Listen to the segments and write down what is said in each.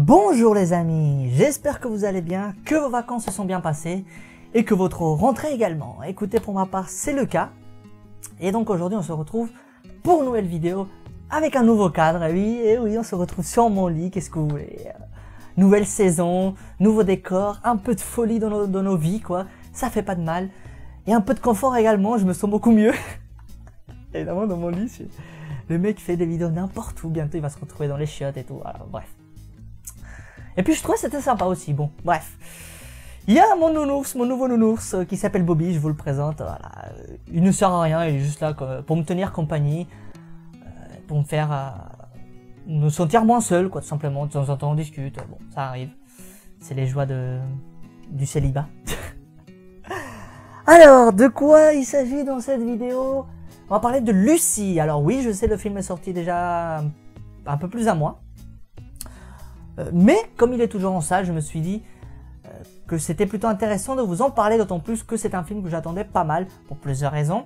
Bonjour les amis, j'espère que vous allez bien, que vos vacances se sont bien passées et que votre rentrée également. Écoutez, pour ma part, c'est le cas. Et donc aujourd'hui, on se retrouve pour une nouvelle vidéo avec un nouveau cadre. Et oui, on se retrouve sur mon lit, qu'est-ce que vous voulez. Nouvelle saison, nouveau décor, un peu de folie dans nos vies, quoi. Ça fait pas de mal. Et un peu de confort également, je me sens beaucoup mieux. Évidemment, dans mon lit, le mec fait des vidéos n'importe où. Bientôt, il va se retrouver dans les chiottes et tout. Voilà, bref. Et puis je trouvais que c'était sympa aussi, bon, bref. Il y a mon nounours, mon nouveau nounours qui s'appelle Bobby, je vous le présente, voilà. Il ne sert à rien, il est juste là pour me tenir compagnie, pour me faire me sentir moins seul, quoi, tout simplement. De temps en temps on discute, bon, ça arrive. C'est les joies du célibat. Alors, de quoi il s'agit dans cette vidéo? On va parler de Lucy. Alors oui, je sais, le film est sorti déjà un peu plus d'un mois. Mais comme il est toujours en salle, je me suis dit que c'était plutôt intéressant de vous en parler, d'autant plus que c'est un film que j'attendais pas mal pour plusieurs raisons.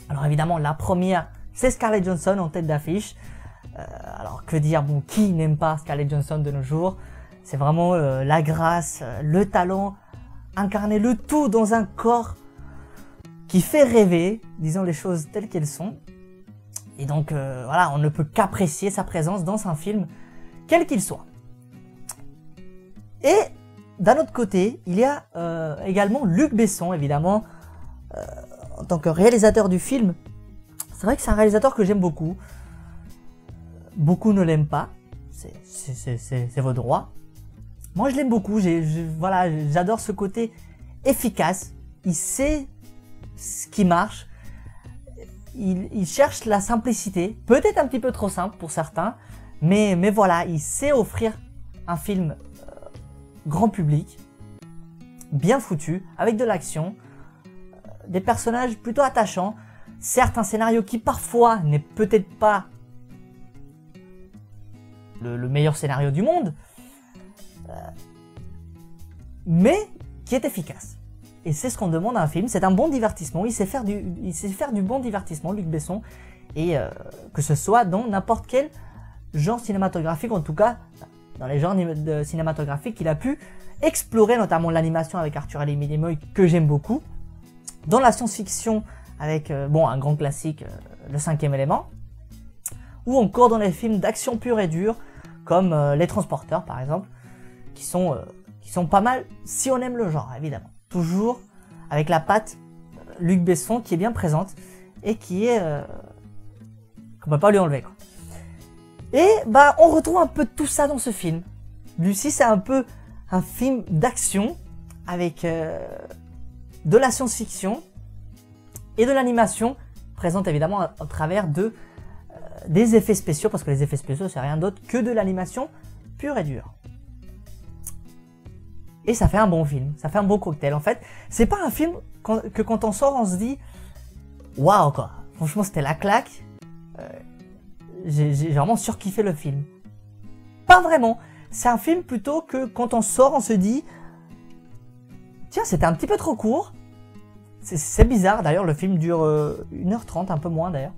Alors évidemment, la première, c'est Scarlett Johansson en tête d'affiche. Alors que dire, bon, qui n'aime pas Scarlett Johansson de nos jours? C'est vraiment la grâce, le talent, incarner le tout dans un corps qui fait rêver, disons les choses telles qu'elles sont. Et donc voilà, on ne peut qu'apprécier sa présence dans un film, quel qu'il soit. Et d'un autre côté, il y a également Luc Besson, évidemment, en tant que réalisateur du film. C'est vrai que c'est un réalisateur que j'aime beaucoup. Beaucoup ne l'aiment pas, c'est votre droit. Moi, je l'aime beaucoup. Voilà, j'adore ce côté efficace. Il sait ce qui marche. Il cherche la simplicité, peut-être un petit peu trop simple pour certains, mais voilà, il sait offrir un film grand public, bien foutu, avec de l'action, des personnages plutôt attachants, certes un scénario qui parfois n'est peut-être pas le meilleur scénario du monde, mais qui est efficace. Et c'est ce qu'on demande à un film, c'est un bon divertissement, il sait faire du bon divertissement, Luc Besson, et que ce soit dans n'importe quel genre cinématographique, en tout cas dans les genres cinématographiques qu'il a pu explorer, notamment l'animation avec Arthur et les Minimoys, que j'aime beaucoup, dans la science-fiction avec bon, un grand classique, Le Cinquième Élément, ou encore dans les films d'action pure et dure, comme Les Transporteurs par exemple, qui sont pas mal si on aime le genre, évidemment. Toujours avec la patte Luc Besson qui est bien présente et qui est qu'on peut pas lui enlever, quoi. Et bah on retrouve un peu de tout ça dans ce film. Lucy, c'est un peu un film d'action avec de la science-fiction et de l'animation présente évidemment à travers des effets spéciaux, parce que les effets spéciaux c'est rien d'autre que de l'animation pure et dure. Et ça fait un bon film, ça fait un beau cocktail. En fait, c'est pas un film que quand on sort on se dit waouh quoi. Franchement c'était la claque. J'ai vraiment surkiffé le film. Pas vraiment. C'est un film plutôt que quand on sort, on se dit tiens, c'était un petit peu trop court. C'est bizarre. D'ailleurs, le film dure 1h30, un peu moins d'ailleurs.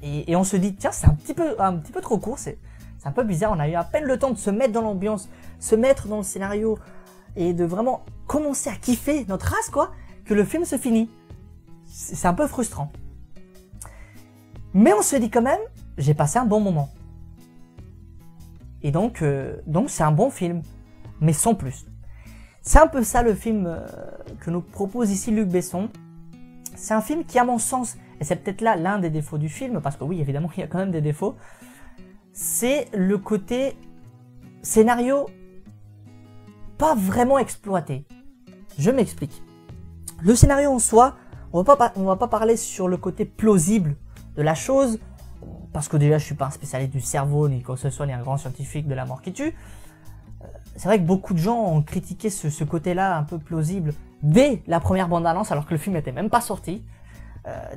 Et on se dit tiens, c'est un petit peu trop court. C'est un peu bizarre. On a eu à peine le temps de se mettre dans l'ambiance, se mettre dans le scénario et de vraiment commencer à kiffer notre race, quoi, que le film se finit. C'est un peu frustrant. Mais on se dit quand même, j'ai passé un bon moment. Et donc c'est un bon film, mais sans plus. C'est un peu ça le film que nous propose ici Luc Besson. C'est un film qui, à mon sens, et c'est peut-être là l'un des défauts du film, parce que oui, évidemment, il y a quand même des défauts, c'est le côté scénario pas vraiment exploité. Je m'explique. Le scénario en soi, on va pas parler sur le côté plausible de la chose, parce que déjà je suis pas un spécialiste du cerveau, ni quoi que ce soit, ni un grand scientifique de la mort qui tue. C'est vrai que beaucoup de gens ont critiqué ce côté-là un peu plausible dès la première bande-annonce, alors que le film n'était même pas sorti.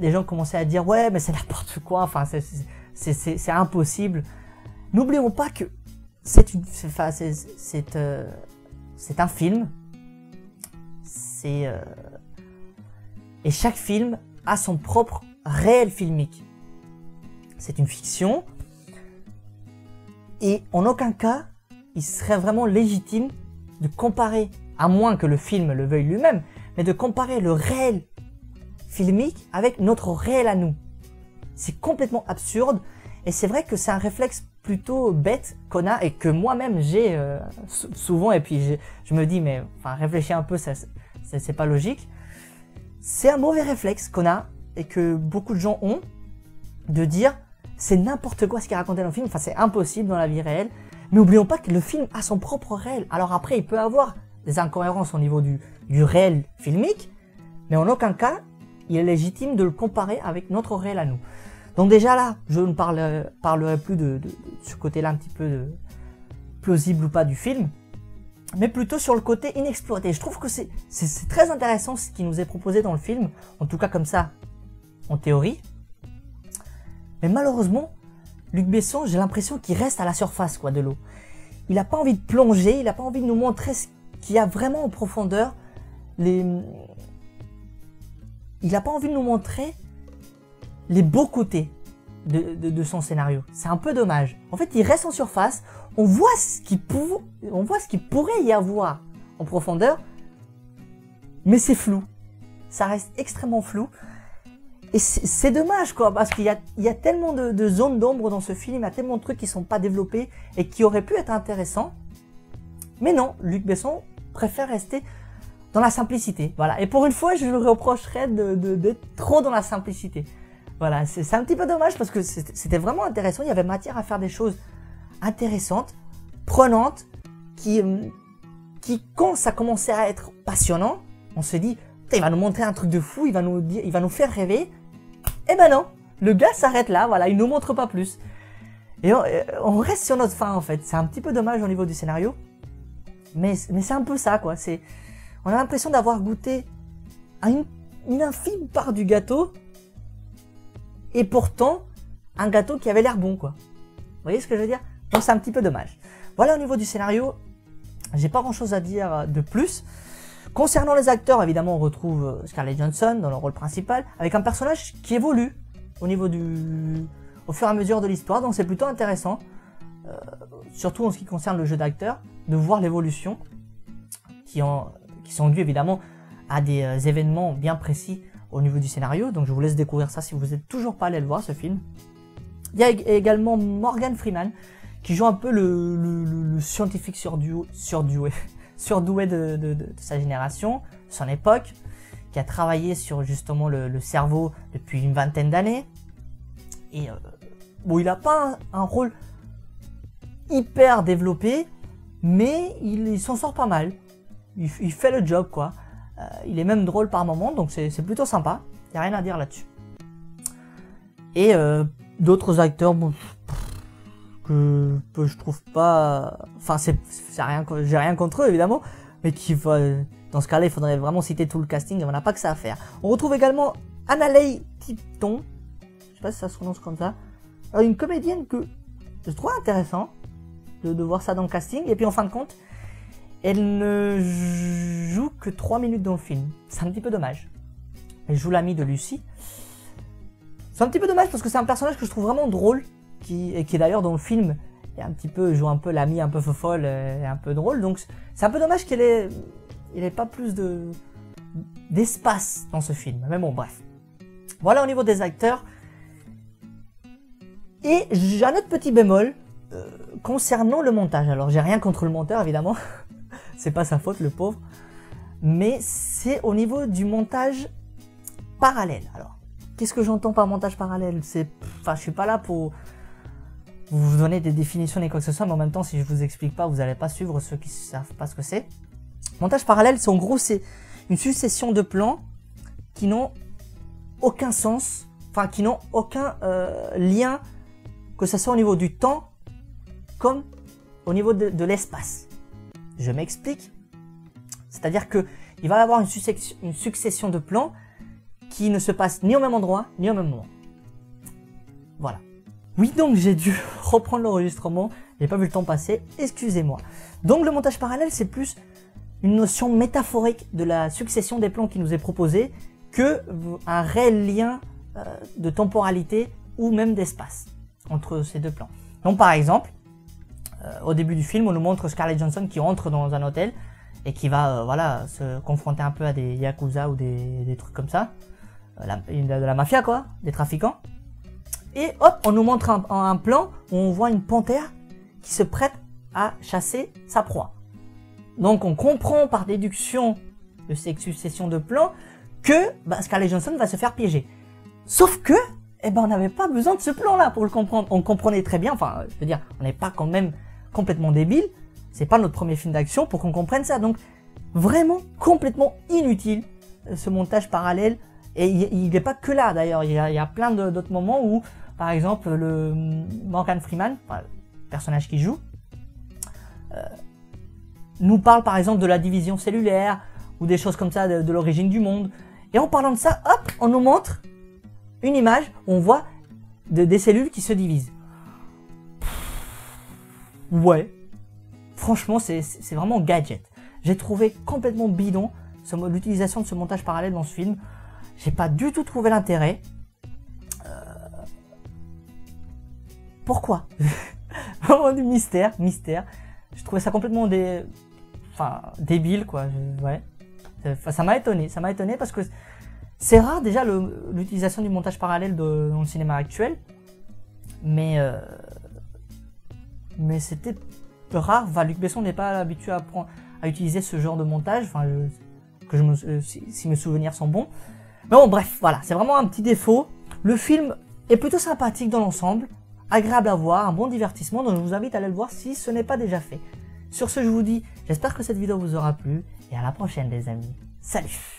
Des gens commençaient à dire ouais mais c'est n'importe quoi, enfin c'est impossible. N'oublions pas que c'est un film, et chaque film a son propre réel filmique. C'est une fiction, et en aucun cas il serait vraiment légitime de comparer, à moins que le film le veuille lui-même, mais de comparer le réel filmique avec notre réel à nous. C'est complètement absurde et c'est vrai que c'est un réflexe plutôt bête qu'on a et que moi-même j'ai souvent, et puis je me dis mais enfin réfléchis un peu, c'est pas logique. C'est un mauvais réflexe qu'on a et que beaucoup de gens ont, de dire c'est n'importe quoi ce qui est raconté dans le film, enfin c'est impossible dans la vie réelle. Mais n'oublions pas que le film a son propre réel. Alors après il peut avoir des incohérences au niveau du réel filmique, mais en aucun cas il est légitime de le comparer avec notre réel à nous. Donc déjà là, je ne parlerai plus de ce côté-là un petit peu plausible ou pas du film, mais plutôt sur le côté inexploité. Je trouve que c'est très intéressant ce qui nous est proposé dans le film, en tout cas comme ça, en théorie. Mais malheureusement, Luc Besson, j'ai l'impression qu'il reste à la surface de l'eau. Il n'a pas envie de plonger, il n'a pas envie de nous montrer ce qu'il y a vraiment en profondeur. Il n'a pas envie de nous montrer les beaux côtés de son scénario. C'est un peu dommage. En fait, il reste en surface, on voit ce qu'il pourrait y avoir en profondeur, mais c'est flou. Ça reste extrêmement flou. Et c'est dommage, parce qu'il y a tellement de zones d'ombre dans ce film, il y a tellement de trucs qui sont pas développés et qui auraient pu être intéressants. Mais non, Luc Besson préfère rester dans la simplicité. Voilà. Et pour une fois, je lui reprocherais d'être trop dans la simplicité. Voilà, c'est un petit peu dommage parce que c'était vraiment intéressant. Il y avait matière à faire des choses intéressantes, prenantes, qui quand ça commençait à être passionnant, on se dit, il va nous montrer un truc de fou, il va nous faire rêver. Et ben non, le gars s'arrête là, voilà, il nous montre pas plus. Et on reste sur notre fin en fait. C'est un petit peu dommage au niveau du scénario, mais c'est un peu ça quoi. On a l'impression d'avoir goûté à une infime part du gâteau. Et pourtant, un gâteau qui avait l'air bon, quoi. Vous voyez ce que je veux dire? Donc c'est un petit peu dommage. Voilà au niveau du scénario, j'ai pas grand chose à dire de plus. Concernant les acteurs, évidemment, on retrouve Scarlett Johansson dans le rôle principal, avec un personnage qui évolue au fur et à mesure de l'histoire, donc c'est plutôt intéressant. Surtout en ce qui concerne le jeu d'acteur, de voir l'évolution qui sont dues évidemment à des événements bien précis au niveau du scénario, donc je vous laisse découvrir ça si vous n'êtes toujours pas allé le voir ce film. Il y a également Morgan Freeman qui joue un peu le scientifique surdoué de sa génération, de son époque, qui a travaillé sur justement le cerveau depuis une vingtaine d'années. Et bon, il n'a pas un rôle hyper développé, mais il s'en sort pas mal. Il fait le job quoi. Il est même drôle par moment, donc c'est plutôt sympa. Il n'y a rien à dire là-dessus. Et d'autres acteurs que je trouve pas... Enfin, j'ai rien contre eux, évidemment. Mais dans ce cas-là, il faudrait vraiment citer tout le casting. On n'a pas que ça à faire. On retrouve également Annalei Tipton. Je sais pas si ça se prononce comme ça. Alors, une comédienne que je trouve intéressant de voir ça dans le casting. Et puis, en fin de compte, elle ne joue que 3 minutes dans le film. C'est un petit peu dommage. Elle joue l'amie de Lucy. C'est un petit peu dommage parce que c'est un personnage que je trouve vraiment drôle, qui est d'ailleurs dans le film joue un peu l'amie un peu fofolle et un peu drôle. Donc c'est un peu dommage qu'il ait pas plus d'espace dans ce film. Mais bon, bref. Voilà au niveau des acteurs. Et j'ai un autre petit bémol concernant le montage. Alors j'ai rien contre le monteur évidemment. C'est pas sa faute, le pauvre. Mais c'est au niveau du montage parallèle. Alors, qu'est-ce que j'entends par montage parallèle? Enfin, je suis pas là pour vous donner des définitions ni quoi que ce soit, mais en même temps, si je vous explique pas, vous n'allez pas suivre ceux qui savent pas ce que c'est. Montage parallèle, c'est en gros, c'est une succession de plans qui n'ont aucun sens, enfin, qui n'ont aucun lien, que ce soit au niveau du temps, comme au niveau de l'espace. Je m'explique. C'est-à-dire que il va y avoir une succession de plans qui ne se passent ni au même endroit, ni au même moment. Voilà. Oui, donc j'ai dû reprendre l'enregistrement, j'ai pas vu le temps passer, excusez-moi. Donc le montage parallèle, c'est plus une notion métaphorique de la succession des plans qui nous est proposée que un réel lien de temporalité ou même d'espace entre ces deux plans. Donc par exemple, au début du film, on nous montre Scarlett Johansson qui entre dans un hôtel et qui va voilà, se confronter un peu à des yakuza ou des trucs comme ça, de la mafia quoi, des trafiquants. Et hop, on nous montre un plan où on voit une panthère qui se prête à chasser sa proie. Donc on comprend par déduction de cette succession de plans que Scarlett Johansson va se faire piéger. Sauf que, on n'avait pas besoin de ce plan-là pour le comprendre. On comprenait très bien, enfin, je veux dire, on n'est pas quand même complètement débile. C'est pas notre premier film d'action pour qu'on comprenne ça. Donc, vraiment complètement inutile, ce montage parallèle. Et il n'est pas que là, d'ailleurs. Il y a plein d'autres moments où, par exemple, le Morgan Freeman, le personnage qui joue, nous parle par exemple de la division cellulaire ou des choses comme ça, de l'origine du monde. Et en parlant de ça, hop, on nous montre une image où on voit des cellules qui se divisent. Ouais, franchement, c'est vraiment gadget. J'ai trouvé complètement bidon l'utilisation de ce montage parallèle dans ce film. J'ai pas du tout trouvé l'intérêt. Pourquoi? Vraiment du mystère. Je trouvais ça complètement débile, quoi. Ouais. Ça m'a étonné parce que c'est rare déjà l'utilisation du montage parallèle dans le cinéma actuel, mais c'était rare. Luc Besson n'est pas habitué à utiliser ce genre de montage, si mes souvenirs sont bons. Mais bon, bref, voilà, c'est vraiment un petit défaut. Le film est plutôt sympathique dans l'ensemble, agréable à voir, un bon divertissement, donc je vous invite à aller le voir si ce n'est pas déjà fait. Sur ce, je vous dis, j'espère que cette vidéo vous aura plu, et à la prochaine les amis. Salut!